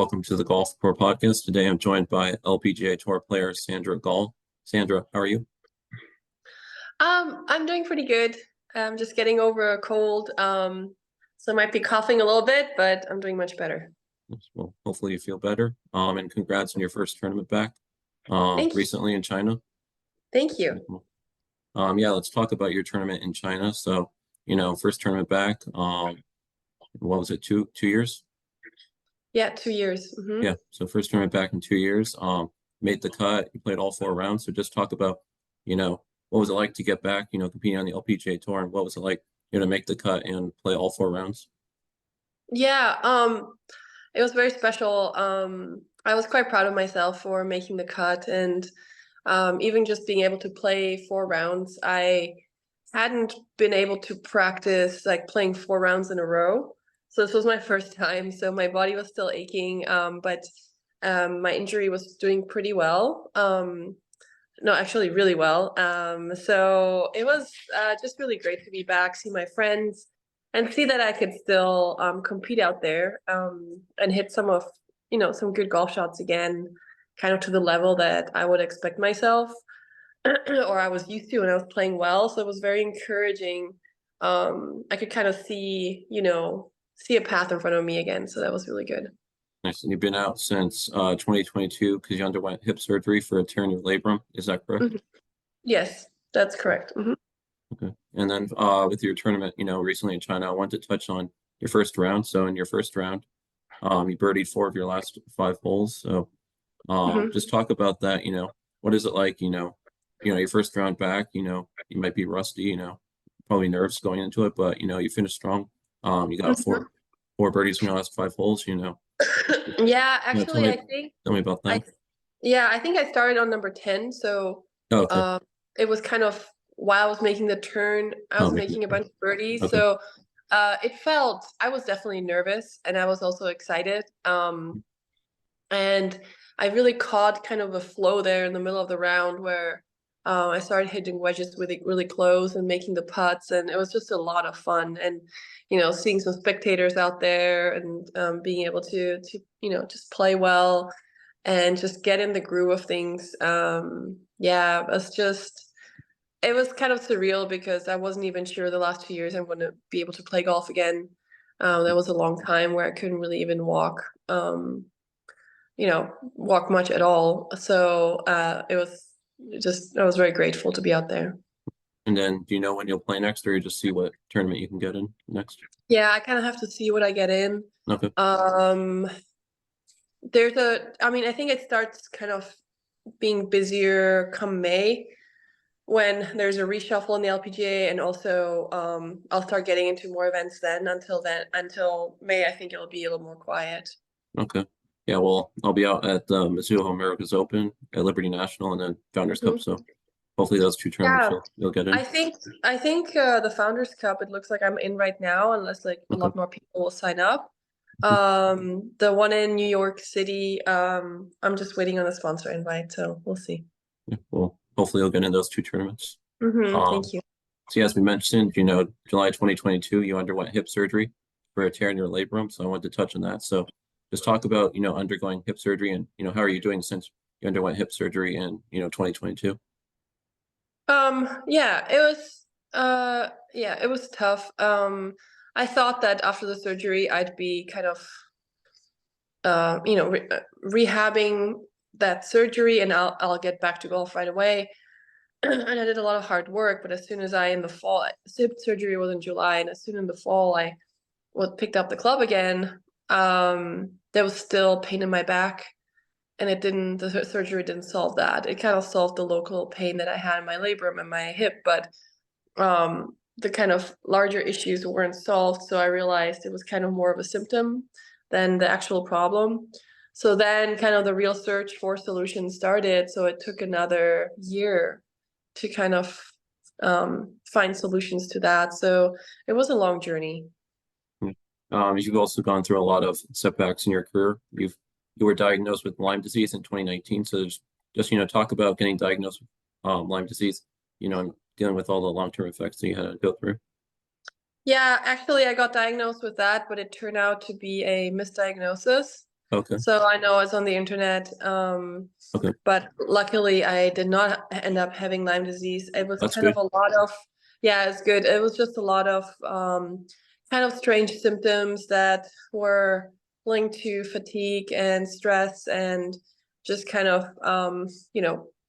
Welcome to the Golf Tour podcast. Today I'm joined by LPGA Tour player Sandra Gal. Sandra, how are you? I'm doing pretty good. I'm just getting over a cold, so I might be coughing a little bit, but I'm doing much better. Well, hopefully you feel better. And congrats on your first tournament back Thank you. recently in China. Thank you. Yeah, let's talk about your tournament in China. So, first tournament back. What was it? Two years? Yeah, 2 years. Yeah. So first tournament back in 2 years. Made the cut. You played all 4 rounds. So just talk about, what was it like to get back? Competing on the LPGA Tour, and what was it like, to make the cut and play all 4 rounds? Yeah, it was very special. I was quite proud of myself for making the cut, and even just being able to play 4 rounds. I hadn't been able to practice like playing 4 rounds in a row. So this was my first time. So my body was still aching, but my injury was doing pretty well. No, actually really well. So it was just really great to be back, see my friends, and see that I could still compete out there and hit some good golf shots again, kind of to the level that I would expect myself or I was used to when I was playing well. So it was very encouraging. I could kind of see a path in front of me again. So that was really good. Nice. And you've been out since 2022 because you underwent hip surgery for a tear in your labrum. Is that correct? Mhm. Yes, that's correct. Okay. And then with your tournament, recently in China, I wanted to touch on your first round. So in your first round, you birdied 4 of your last 5 holes. So Mhm. just talk about that. What is it like, your first round back, you might be rusty, probably nerves going into it, but you finished strong. You got Mhm. four birdies from your last 5 holes, Yeah, tell actually, me I think tell me about I that. yeah, I think I started on number 10. So Oh, okay. um, it was kind of while I was making the turn, I Oh, was making it making a clear. bunch of birdies. Okay. So I was definitely nervous and I was also excited. And I really caught kind of a flow there in the middle of the round where I started hitting wedges really, really close and making the putts, and it was just a lot of fun. And seeing some spectators out there and being able to just play well and just get in the groove of things. Yeah, it was kind of surreal because I wasn't even sure the last 2 years I'm going to be able to play golf again. That was a long time where I couldn't really even walk. Walk much at all. So I was very grateful to be out there. And then do you know when you'll play next, or you just see what tournament you can get in next? Yeah, I kind of have to see what I get in. Okay. Um, I think it starts kind of being busier come May when there's a reshuffle in the LPGA, and also I'll start getting into more events then. Until May, I think it'll be a little more quiet. Okay. Yeah, well, I'll be out at the Mizuho Americas Open at Liberty National and then Founders Cup. Mhm. So hopefully those two tournaments Yeah, you'll get in. I think the Founders Cup, it looks like I'm in right now, unless like a Okay. lot more people will sign up. The one in New York City, I'm just waiting on a sponsor invite, so we'll see. Yeah, well, hopefully you'll get in those two tournaments. Thank Um, you. so yeah, as we mentioned, July 2022, you underwent hip surgery for a tear in your labrum. So I wanted to touch on that. So just talk about, undergoing hip surgery and, how are you doing since you underwent hip surgery in, 2022? Yeah, it was tough. I thought that after the surgery I'd be kind of rehabbing that surgery and I'll get back to golf right away. And I did a lot of hard work, but as soon as in the fall, surgery was in July, and as soon in the fall I picked up the club again, there was still pain in my back, and the surgery didn't solve that. It kind of solved the local pain that I had in my labrum and my hip, but the kind of larger issues weren't solved. So I realized it was kind of more of a symptom than the actual problem. So then kind of the real search for solutions started. So it took another year to kind of find solutions to that. So it was a long journey. You've also gone through a lot of setbacks in your career. You were diagnosed with Lyme disease in 2019. So just, talk about getting diagnosed with Lyme disease, and dealing with all the long-term effects that you had to go through. Yeah, actually, I got diagnosed with that, but it turned out to be a misdiagnosis. Okay. So I know it's on the internet. Okay. But luckily I did not end up having Lyme disease. It was That's kind of good. a lot of, yeah, it's good. It was just a lot of kind of strange symptoms that were linked to fatigue and stress and just kind of,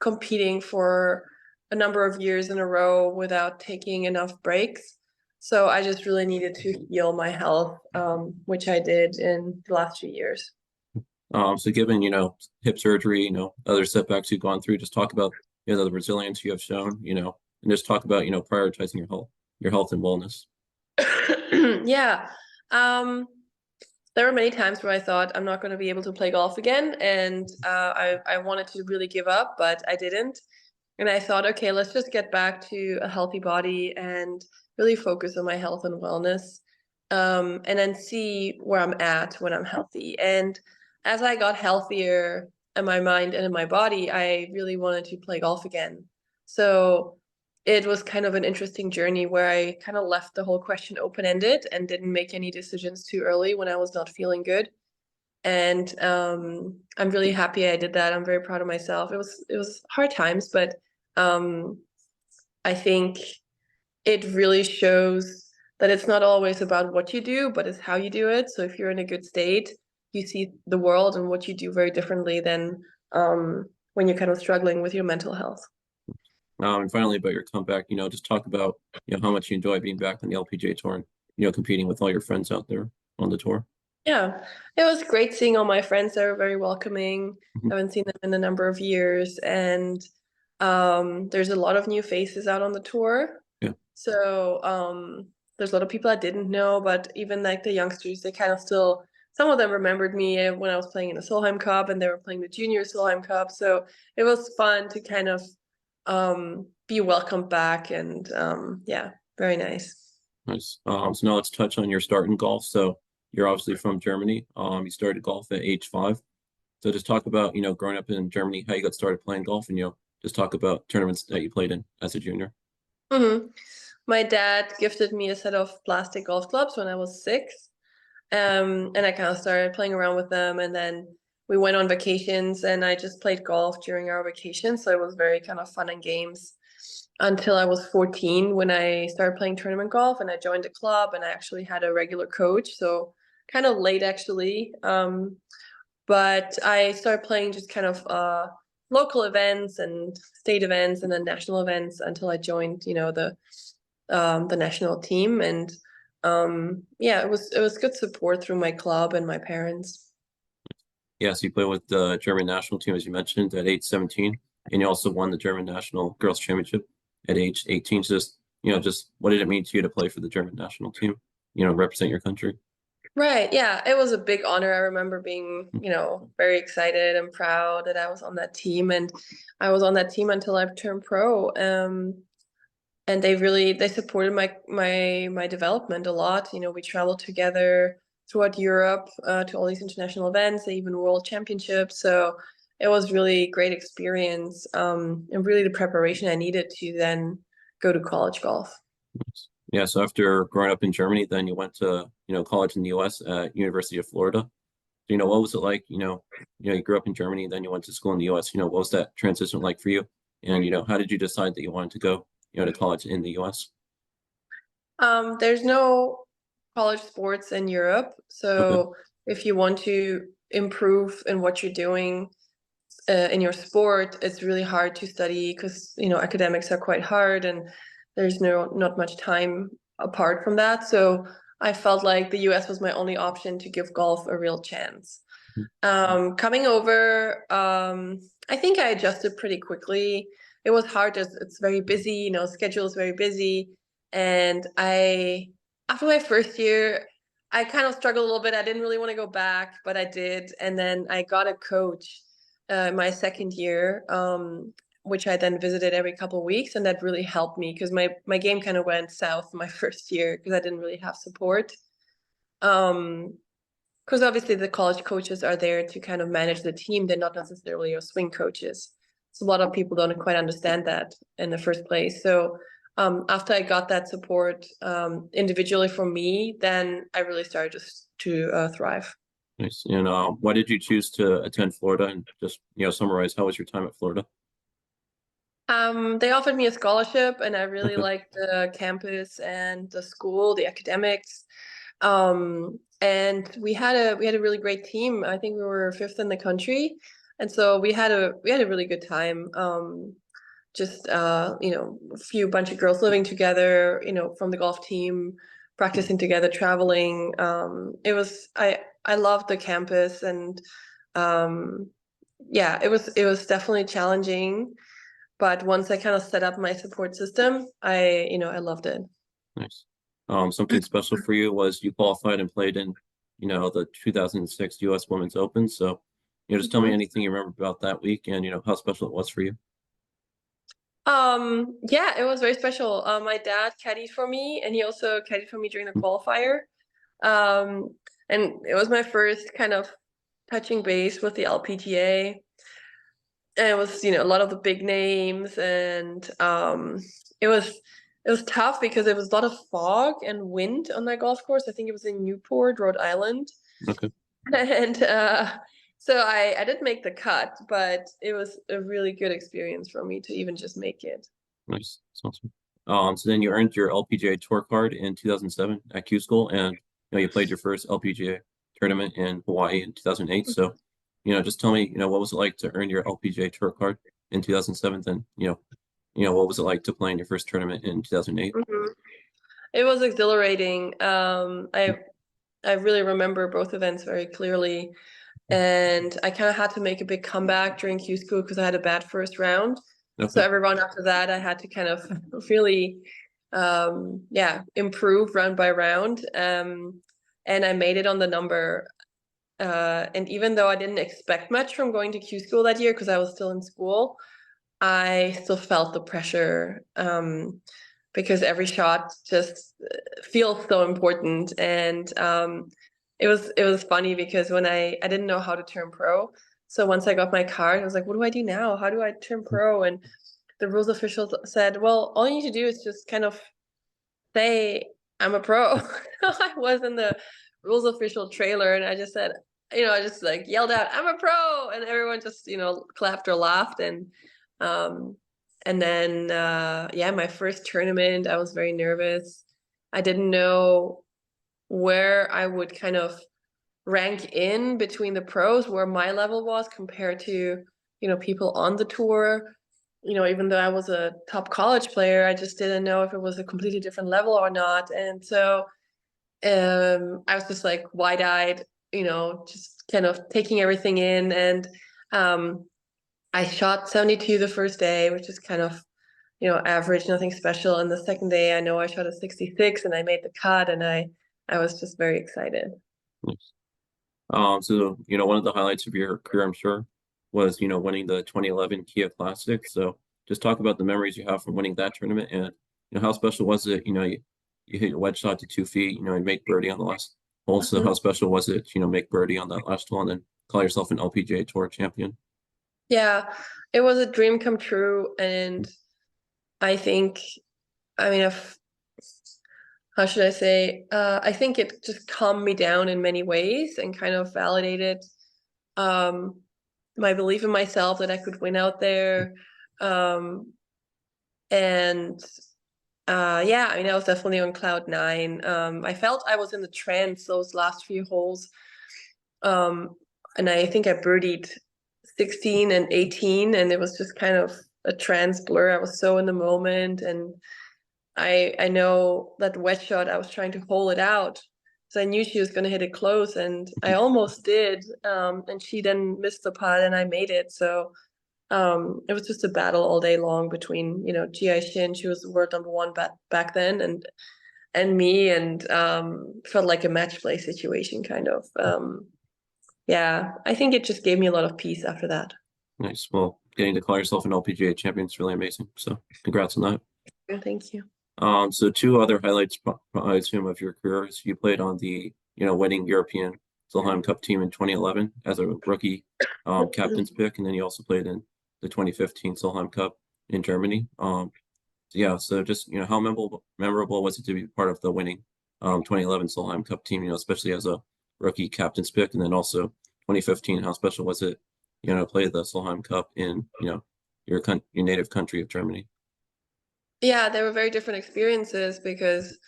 competing for a number of years in a row without taking enough breaks. So I just really needed to heal my health, which I did in the last few years. So given, hip surgery, other setbacks you've gone through, just talk about, the resilience you have shown, and just talk about, prioritizing your health and wellness. Yeah. There were many times where I thought I'm not going to be able to play golf again, and I wanted to really give up, but I didn't. And I thought, okay, let's just get back to a healthy body and really focus on my health and wellness, and then see where I'm at when I'm healthy. And as I got healthier in my mind and in my body, I really wanted to play golf again. So it was kind of an interesting journey where I kind of left the whole question open-ended and didn't make any decisions too early when I was not feeling good. And I'm really happy I did that. I'm very proud of myself. It was hard times, but um, I think it really shows that it's not always about what you do, but it's how you do it. So if you're in a good state, you see the world and what you do very differently than when you're kind of struggling with your mental health. And finally, about your comeback, just talk about, how much you enjoy being back on the LPGA Tour and, competing with all your friends out there on the tour. Yeah, it was great seeing all my friends. They were very welcoming. Mhm. I haven't seen them in a number of years, and there's a lot of new faces out on the tour. Yeah. So there's a lot of people I didn't know, but even like the youngsters, they kind of still, some of them remembered me when I was playing in the Solheim Cup, and they were playing the Junior Solheim Cup. So it was fun to kind of be welcomed back, and yeah, very nice. Nice. So now let's touch on your start in golf. So you're obviously from Germany. You started golf at age 5. So just talk about, growing up in Germany, how you got started playing golf, and, just talk about tournaments that you played in as a junior. Hmm. My dad gifted me a set of plastic golf clubs when I was 6. And I kind of started playing around with them. And then we went on vacations and I just played golf during our vacations. So it was very kind of fun and games until I was 14 when I started playing tournament golf and I joined a club and I actually had a regular coach. So kind of late actually. But I started playing just kind of local events and state events and then national events until I joined, the national team. And yeah, it was good support through my club and my parents. Yeah, so you played with the German national team, as you mentioned, at age 17, and you also won the German national girls championship at age 18. So just what did it mean to you to play for the German national team, represent your country? Right. Yeah, it was a big honor. I remember being, very excited and proud that I was on that team, and I was on that team until I turned pro. And they supported my development a lot. We traveled together throughout Europe to all these international events, even world championships. So it was really great experience, and really the preparation I needed to then go to college golf. Yeah, so after growing up in Germany, then you went to, college in the US at University of Florida. What was it like? You grew up in Germany, then you went to school in the US. What was that transition like for you? And, how did you decide that you wanted to go, to college in the US? There's no college sports in Europe, Okay. so if you want to improve in what you're doing in your sport, it's really hard to study because academics are quite hard, and there's not much time apart from that. So I felt like the US was my only option to give golf a real chance. Coming over, I think I adjusted pretty quickly. It was hard as it's very busy, schedule is very busy. And after my first year, I kind of struggled a little bit. I didn't really want to go back, but I did. And then I got a coach my second year, which I then visited every couple of weeks. And that really helped me because my game kind of went south my first year because I didn't really have support. Um, because obviously the college coaches are there to kind of manage the team. They're not necessarily your swing coaches. So a lot of people don't quite understand that in the first place. So after I got that support individually from me, then I really started just to thrive. Nice. And why did you choose to attend Florida? And just, summarize, how was your time at Florida? They offered me a scholarship, and I really Okay. liked the campus and the school, the academics. And we had a really great team. I think we were fifth in the country, and so we had a really good time. Just a few bunch of girls living together, from the golf team, practicing together, traveling. I loved the campus, and um, yeah, it was definitely challenging, but once I kind of set up my support system, I loved it. Nice. Something special for you was you qualified and played in, the 2006 U.S. Women's Open. So, just tell me Mhm. anything you remember about that week and, how special it was for you. Yeah, it was very special. My dad caddied for me, and he also caddied for me during the qualifier. Um, and it was my first kind of touching base with the LPGA. And it was, a lot of the big names, and it was it was tough because it was a lot of fog and wind on that golf course. I think it was in Newport, Rhode Island. Okay. And so I did make the cut, but it was a really good experience for me to even just make it. Nice. That's awesome. So then you earned your LPGA Tour Card in 2007 at Q School, and you played your first LPGA tournament in Hawaii in 2008. So, just tell me, what was it like to earn your LPGA Tour Card in 2007? Then, what was it like to play in your first tournament in 2008? Mhm. It was exhilarating. I really remember both events very clearly, and I kind of had to make a big comeback during Q School because I had a bad first round. So Okay. every round after that, I had to kind of really, yeah, improve round by round. And I made it on the number. And even though I didn't expect much from going to Q School that year because I was still in school, I still felt the pressure, because every shot just feels so important. And it was funny because when I didn't know how to turn pro. So once I got my card, I was like, what do I do now? How do I turn pro? And the rules official said, well, all you need to do is just kind of say, I'm a pro. I was in the rules official trailer, and I just said, I just like yelled out, I'm a pro. And everyone just, clapped or laughed. Um, and then, yeah, my first tournament, I was very nervous. I didn't know where I would kind of rank in between the pros, where my level was compared to, people on the tour. Even though I was a top college player, I just didn't know if it was a completely different level or not. And so I was just like wide-eyed, just kind of taking everything in. And um, I shot 72 the first day, which is kind of, average, nothing special. And the second day, I know I shot a 66 and I made the cut, and I was just very excited. Nice. So, one of the highlights of your career, I'm sure, was, winning the 2011 Kia Classic. So just talk about the memories you have from winning that tournament and, how special was it? You hit your wedge shot to 2 feet, and make birdie on the last hole. So how Mhm. special was it, make birdie on that last hole and then call yourself an LPGA Tour champion? Yeah, it was a dream come true. And I think, I mean, if, how should I say? I think it just calmed me down in many ways and kind of validated um, my belief in myself that I could win out there. Um, and yeah, I mean, I was definitely on cloud nine. I felt I was in the trance those last few holes. Um, and I think I birdied 16 and 18, and it was just kind of a trance blur. I was so in the moment, and I know that wedge shot, I was trying to hole it out because I knew she was going to hit it close, and I almost did. And she then missed the putt, and I made it. So it was just a battle all day long between, Ji Shin, she was world number one back then, and me, and felt like a match play situation kind of. Yeah, I think it just gave me a lot of peace after that. Nice. Well, getting to call yourself an LPGA champion is really amazing. So congrats on that. Thank you. So two other highlights, I assume, of your career is you played on the, winning European Solheim Cup team in 2011 as a rookie captain's pick, and then you also played in the 2015 Solheim Cup in Germany. Yeah, so just, how memorable was it to be part of the winning 2011 Solheim Cup team, especially as a rookie captain's pick, and then also 2015. How special was it, play the Solheim Cup in, your native country of Germany? Yeah, they were very different experiences because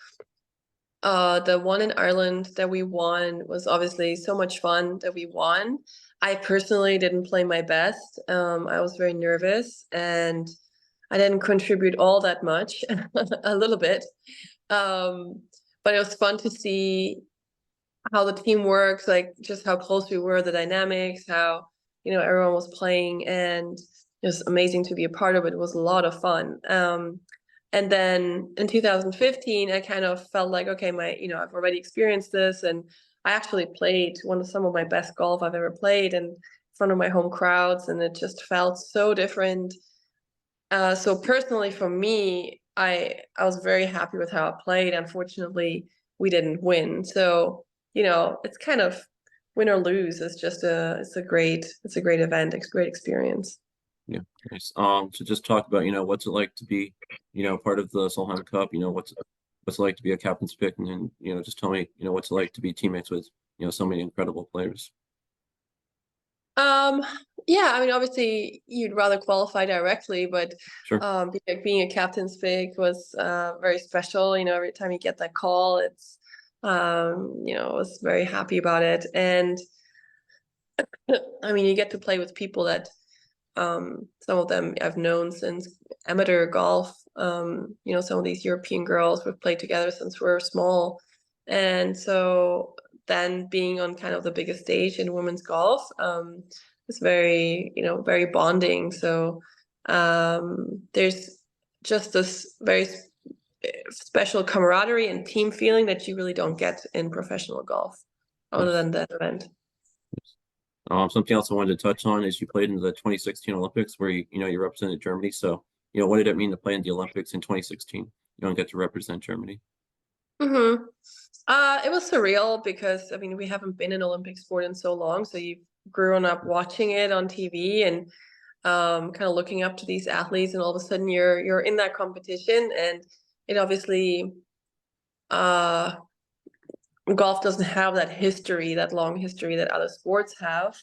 the one in Ireland that we won was obviously so much fun that we won. I personally didn't play my best. I was very nervous and I didn't contribute all that much, a little bit. Um, but it was fun to see how the team works, like just how close we were, the dynamics, how, everyone was playing, and it was amazing to be a part of it. It was a lot of fun. And then in 2015, I kind of felt like, okay, I've already experienced this, and I actually played some of my best golf I've ever played in front of my home crowds, and it just felt so different. So personally, for me, I was very happy with how I played. Unfortunately, we didn't win, so it's kind of win or lose. It's a great event. It's a great experience. Yeah, nice. So just talk about, what's it like to be, part of the Solheim Cup, what's it like to be a captain's pick, and then, just tell me, what's it like to be teammates with, so many incredible players. Um, yeah, I mean, obviously you'd rather qualify directly, but Sure. being a captain's pick was very special. Every time you get that call, I was very happy about it. And I mean, you get to play with people that some of them I've known since amateur golf. Some of these European girls we've played together since we were small. And so then being on kind of the biggest stage in women's golf is very, very bonding. So there's just this very special camaraderie and team feeling that you really don't get in professional golf other Nice. than that event. Something else I wanted to touch on is you played in the 2016 Olympics where you represented Germany. So, what did it mean to play in the Olympics in 2016? You don't get to represent Germany. Mm-hmm. It was surreal because I mean we haven't been in Olympic sport in so long, so you've grown up watching it on TV and kind of looking up to these athletes, and all of a sudden you're in that competition, and it obviously uh, golf doesn't have that history, that long history that other sports have,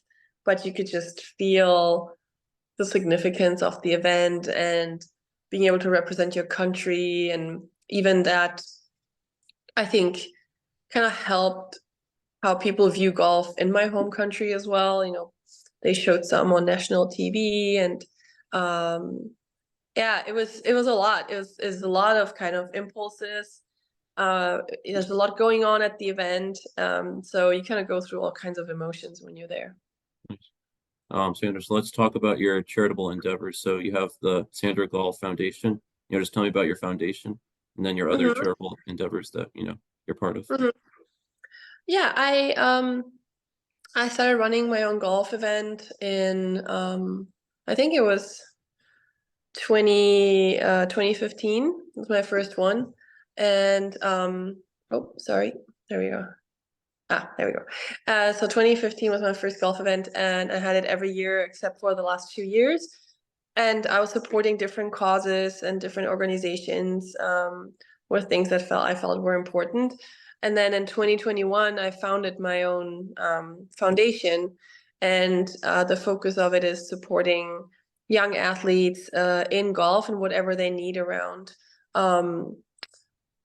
but you could just feel the significance of the event and being able to represent your country, and even that I think kind of helped how people view golf in my home country as well. They showed some on national TV, and yeah, it was a lot. It was a lot of kind of impulses. There's a lot going on at the event, so you kind of go through all kinds of emotions when you're there. Sandra, so let's talk about your charitable endeavors. So you have the Sandra Gal Foundation. Just tell me about your foundation and then your other Mm-hmm. charitable endeavors that, you're part of. Mm-hmm. Yeah, I started running my own golf event in I think it was 2015 was my first one. And oh, sorry. There we go. There we go. So 2015 was my first golf event, and I had it every year except for the last 2 years. And I was supporting different causes and different organizations with things that I felt were important. And then in 2021, I founded my own foundation, and the focus of it is supporting young athletes in golf and whatever they need around um,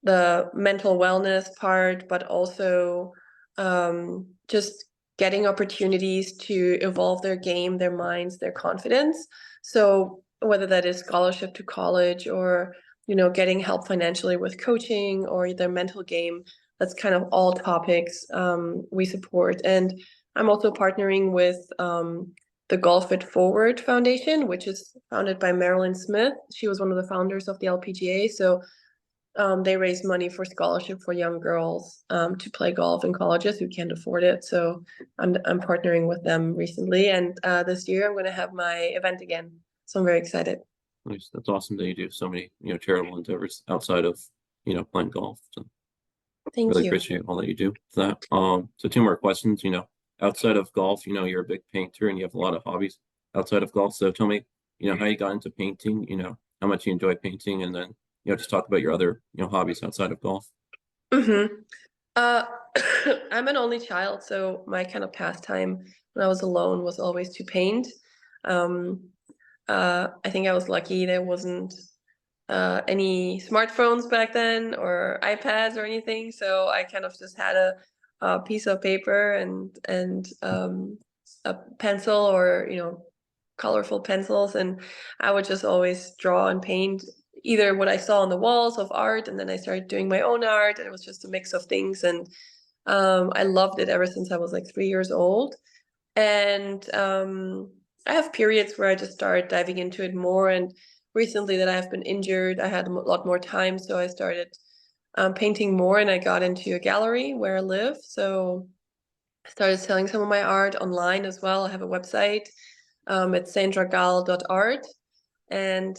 the mental wellness part, but also just getting opportunities to evolve their game, their minds, their confidence. So whether that is scholarship to college or getting help financially with coaching or their mental game, that's kind of all topics we support. And I'm also partnering with the Golf It Forward Foundation, which is founded by Marilyn Smith. She was one of the founders of the LPGA. So they raise money for scholarship for young girls to play golf in colleges who can't afford it. So I'm partnering with them recently, and this year I'm going to have my event again. So I'm very excited. Nice. That's awesome that you do so many, charitable endeavors outside of, playing golf. So Thank really you. appreciate all that you do for that. So two more questions, outside of golf, you're a big painter and you have a lot of hobbies outside of golf. So tell me, how you got into painting, how much you enjoy painting, and then, just talk about your other, hobbies outside of golf. Mm-hmm. Uh, I'm an only child, so my kind of pastime when I was alone was always to paint. Um, I think I was lucky there wasn't any smartphones back then or iPads or anything, so I kind of just had a piece of paper and a pencil or colorful pencils, and I would just always draw and paint either what I saw on the walls of art, and then I started doing my own art, and it was just a mix of things, and I loved it ever since I was like 3 years old. And I have periods where I just started diving into it more. And recently, that I have been injured, I had a lot more time, so I started painting more, and I got into a gallery where I live. So I started selling some of my art online as well. I have a website. It's sandragal.art, and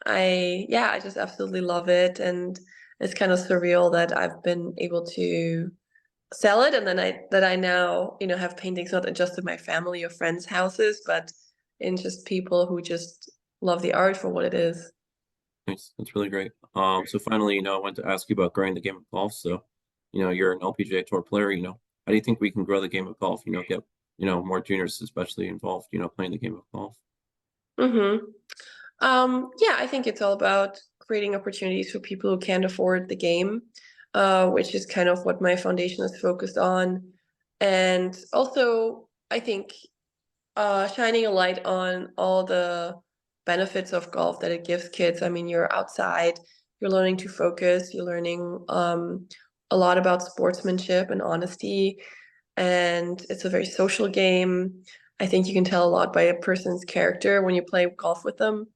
I just absolutely love it, and it's kind of surreal that I've been able to sell it, and then I now have paintings not just in my family or friends' houses, but in just people who just love the art for what it is. Nice. That's really great. So finally, I want to ask you about growing the game of golf. So, you're an LPGA Tour player, how do you think we can grow the game of golf, get, more juniors especially involved, playing the game of golf? Mm-hmm. Yeah, I think it's all about creating opportunities for people who can't afford the game, which is kind of what my foundation is focused on. And also, I think shining a light on all the benefits of golf that it gives kids. I mean, you're outside, you're learning to focus, you're learning a lot about sportsmanship and honesty, and it's a very social game. I think you can tell a lot by a person's character when you play golf with them.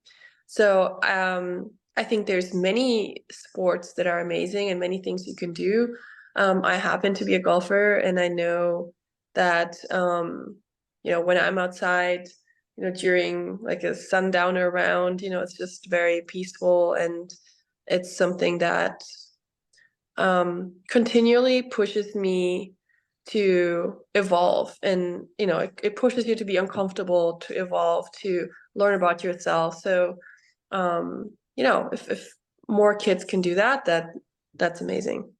So I think there's many sports that are amazing and many things you can do. I happen to be a golfer, and I know that when I'm outside, during like a sundowner round, it's just very peaceful, and it's something that continually pushes me to evolve, and it pushes you to be uncomfortable, to evolve, to learn about yourself. So if more kids can do that, that's amazing.